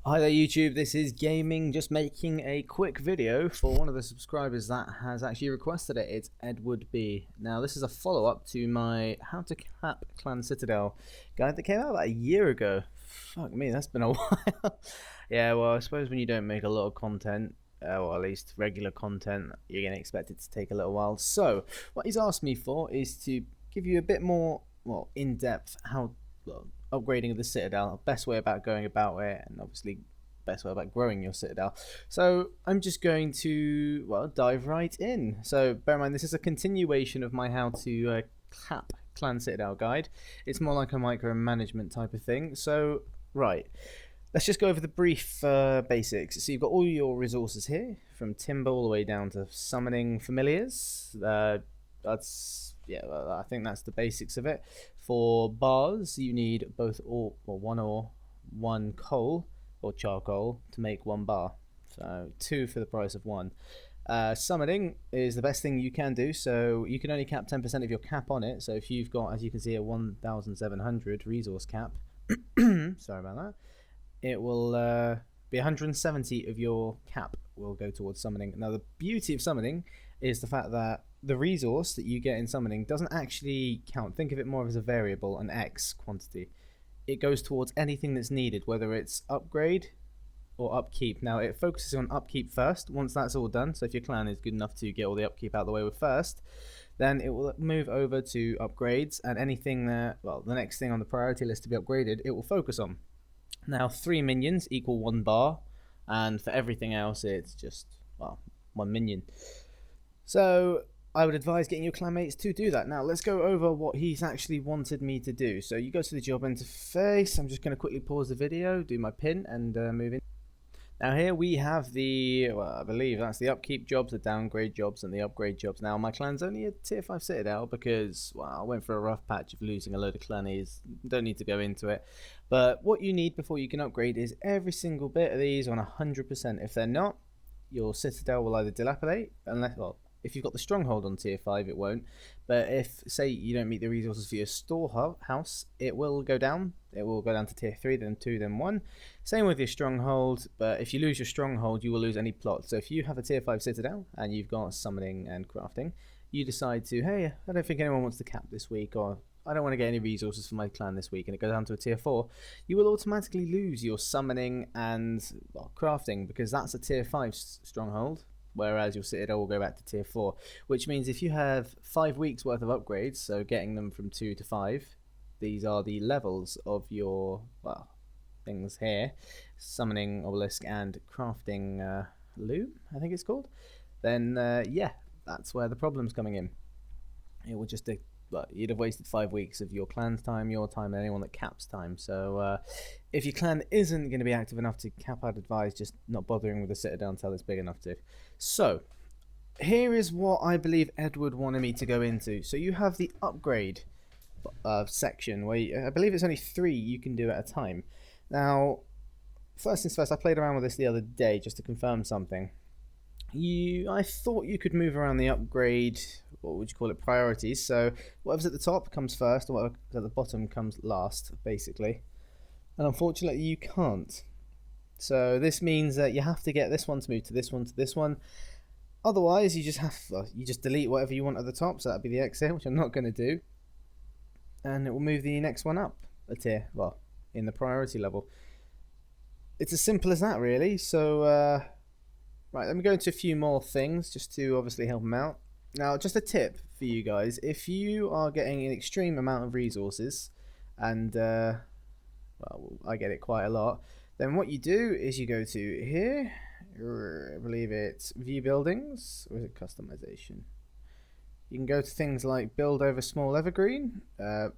Hi there YouTube, this is Gaming, just making a quick video for one of the subscribers that has actually requested it. It's Edward B. Now this is a follow-up to my How to Cap Clan Citadel guide that came out about a year ago. Fuck me, that's been a while. Yeah, well I suppose when you don't make a lot of content, or at least regular content, you're going to expect it to take a little while. So what he's asked me for is to give you a bit more, well, in-depth upgrading of the Citadel, best way about going about it, and obviously best way about growing your Citadel. So I'm just going to, well, dive right in. So bear in mind, this is a continuation of my how to cap Clan Citadel guide. It's more like a micromanagement type of thing. So, right, let's just go over the brief basics. So you've got all your resources here, from timber all the way down to summoning familiars. Yeah, I think that's the basics of it. For bars, you need both ore, or one coal or charcoal to make one bar. So 2 for the price of 1. Summoning is the best thing you can do, so you can only cap 10% of your cap on it. So if you've got, as you can see, a 1,700 resource cap, sorry about that, it will be 170 of your cap will go towards summoning. Now the beauty of summoning is the fact that the resource that you get in summoning doesn't actually count. Think of it more as a variable, an X quantity. It goes towards anything that's needed, whether it's upgrade or upkeep. Now it focuses on upkeep first. Once that's all done, so if your clan is good enough to get all the upkeep out of the way with first, then it will move over to upgrades, and anything that, well, the next thing on the priority list to be upgraded, it will focus on. Now 3 minions equal 1 bar, and for everything else it's just, well, 1 minion. So I would advise getting your clanmates to do that. Now let's go over what he's actually wanted me to do. So you go to the job interface. I'm just going to quickly pause the video, do my pin, and move in. Now here we have the, well, I believe that's the upkeep jobs, the downgrade jobs, and the upgrade jobs. Now my clan's only a tier 5 Citadel because, well, I went for a rough patch of losing a load of clannies. Don't need to go into it. But what you need before you can upgrade is every single bit of these on 100%. If they're not, your Citadel will either dilapidate, unless, well, if you've got the stronghold on tier 5, it won't. But if, say, you don't meet the resources for your storehouse, it will go down. It will go down to tier 3, then 2, then 1. Same with your stronghold, but if you lose your stronghold, you will lose any plot. So if you have a tier 5 Citadel, and you've got summoning and crafting, you decide to, hey, I don't think anyone wants to cap this week, or I don't want to get any resources for my clan this week, and it goes down to a tier 4, you will automatically lose your summoning and, well, crafting, because that's a tier 5 stronghold. Whereas your Citadel will go back to tier 4, which means if you have 5 weeks worth of upgrades, so getting them from 2 to 5, these are the levels of your, well, things here, summoning obelisk and crafting loom, I think it's called, then yeah, that's where the problem's coming in. It will just, well, you'd have wasted 5 weeks of your clan's time, your time, and anyone that caps time. So if your clan isn't going to be active enough to cap, I'd advise just not bothering with the Citadel until it's big enough to. So here is what I believe Edward wanted me to go into. So you have the upgrade section where I believe it's only 3 you can do at a time. Now, first things first, I played around with this the other day just to confirm something. I thought you could move around the upgrade, what would you call it, priorities. So whatever's at the top comes first, and whatever's at the bottom comes last, basically. And unfortunately, you can't. So this means that you have to get this one to move to this one to this one. Otherwise, you just delete whatever you want at the top. So that'd be the X here, which I'm not going to do, and it will move the next one up a tier, well, in the priority level. It's as simple as that, really. So. Right, let me go into a few more things just to obviously help them out. Now, just a tip for you guys. If you are getting an extreme amount of resources, and, well, I get it quite a lot, then what you do is you go to here, I believe it's View Buildings, or is it Customization? You can go to things like Build Over Small Evergreen,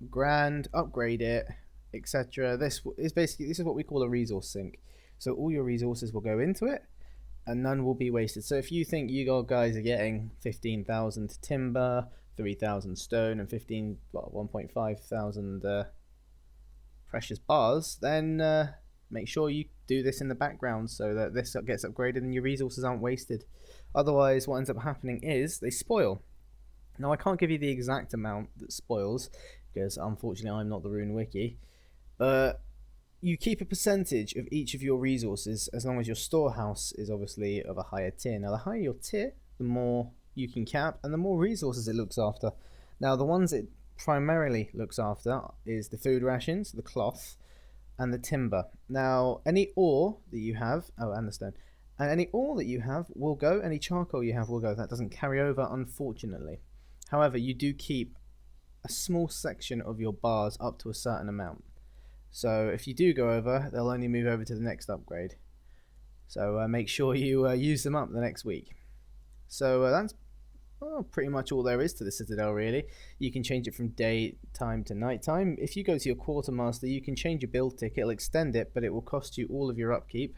Grand, Upgrade It, etc. This is what we call a resource sink. So all your resources will go into it, and none will be wasted. So if you think you guys are getting 15,000 timber, 3,000 stone, and 1.5 thousand precious bars, then make sure you do this in the background so that this gets upgraded and your resources aren't wasted. Otherwise, what ends up happening is they spoil. Now, I can't give you the exact amount that spoils because unfortunately I'm not the Rune Wiki, but you keep a percentage of each of your resources as long as your storehouse is obviously of a higher tier. Now, the higher your tier, the more you can cap and the more resources it looks after. Now, the ones it primarily looks after is the food rations, the cloth, and the timber. Now, any ore that you have, and the stone, and any ore that you have will go, any charcoal you have will go. That doesn't carry over, unfortunately. However, you do keep a small section of your bars up to a certain amount. So if you do go over, they'll only move over to the next upgrade. So make sure you use them up the next week. So that's pretty much all there is to the Citadel, really. You can change it from daytime to nighttime. If you go to your quartermaster, you can change your build tick. It'll extend it, but it will cost you all of your upkeep.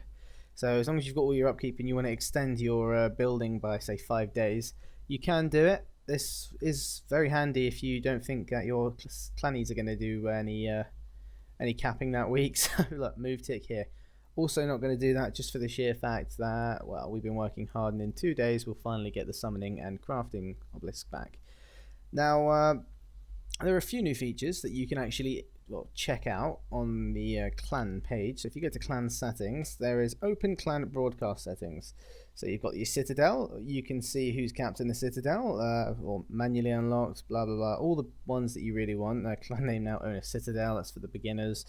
So as long as you've got all your upkeep and you want to extend your building by, say, 5 days, you can do it. This is very handy if you don't think that your clannies are going to do any capping that week. So look, move tick here. Also not going to do that just for the sheer fact that, well, we've been working hard and in 2 days we'll finally get the summoning and crafting obelisk back. Now, there are a few new features that you can actually check out on the clan page. So if you go to clan settings, there is open clan broadcast settings. So you've got your Citadel, you can see who's capped in the Citadel, or manually unlocked, blah blah blah, all the ones that you really want. Clan name now owner Citadel, that's for the beginners.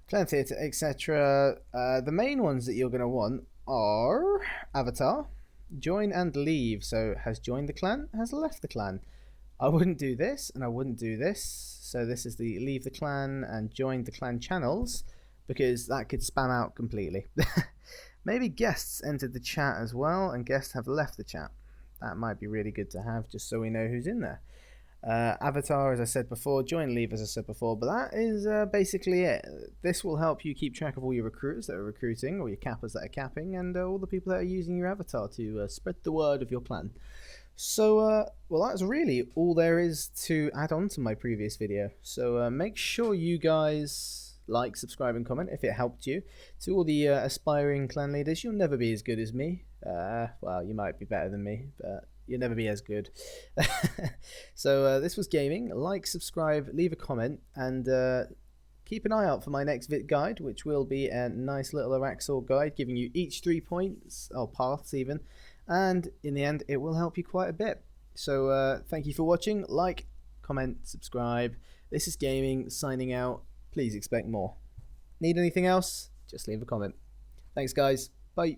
Clan theatre, etc. The main ones that you're going to want are avatar, join and leave. So has joined the clan, has left the clan. I wouldn't do this and I wouldn't do this. So this is the leave the clan and join the clan channels, because that could spam out completely. Maybe guests entered the chat as well and guests have left the chat. That might be really good to have just so we know who's in there. Avatar, as I said before, join leave, as I said before, but that is basically it. This will help you keep track of all your recruiters that are recruiting, or your cappers that are capping, and all the people that are using your avatar to spread the word of your clan. So, well, that's really all there is to add on to my previous video. So make sure you guys like, subscribe, and comment if it helped you. To all the aspiring clan leaders, you'll never be as good as me. Well, you might be better than me, but you'll never be as good. So this was gaming. Like, subscribe, leave a comment, and keep an eye out for my next guide, which will be a nice little Araxor guide giving you each 3 points, or paths even, and in the end it will help you quite a bit. So thank you for watching. Like, comment, subscribe. This is gaming, signing out. Please expect more. Need anything else? Just leave a comment. Thanks guys. Bye.